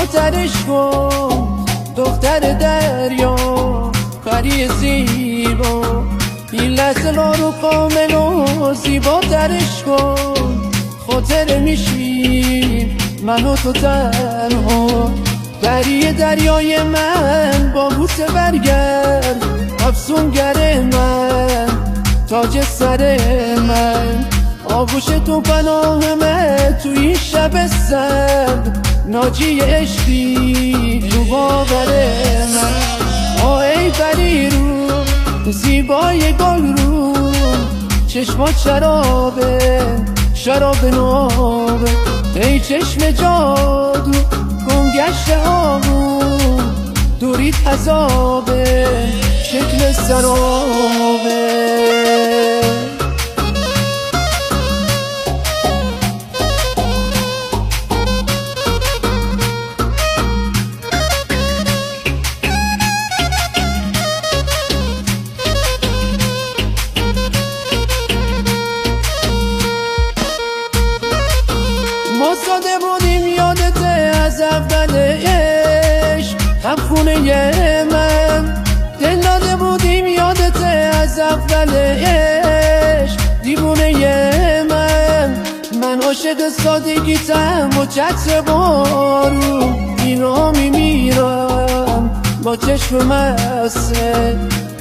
زیباترش کن دختر دریا، پری زیبا، این لحظه ما رو کامل و زیباترش کن. خاطر میشیم من و تو تنها، پری دریای من با بوسه برگرد، افسونگر من، تاج سر من، آغوش تو پناه من تو این شب سرد، ناجی عشقی تو باور من. آه ای پری رو، زیبای گل رو، چشمات شرابه، شراب نابه، ای چشم جادو، گمگشت آهو، دوریت عذابه، شکل سرابه. ما ساده بودیم یادته از اول عشق، هم خونه من دل داده بودیم یادته از اول عشق، دیوونه من عاشق سادگیتم و چتر بارون، اینا میمیرم با چشم مسته،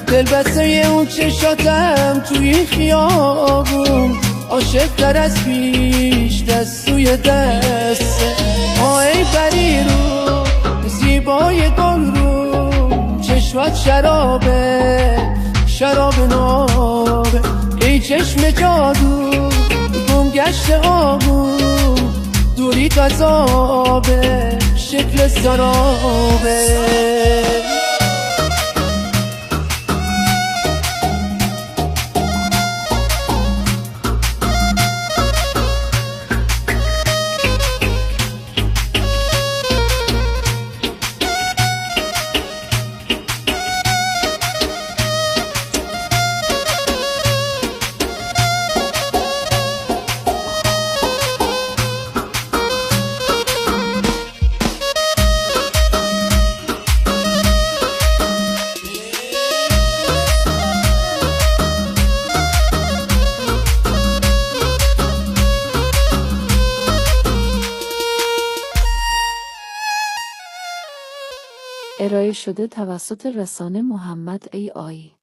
دل بسته اون چشاتم توی این خیابون، عاشق تر از پیش دست توی دسته. آه ای پری رو، زیبای گل رو، چشمات شرابه، شراب نابه، ای چشم جادو، گمگشت آهو، دوری عذابه، شکل سرابه. ارائه شده توسط رسانه محمد AI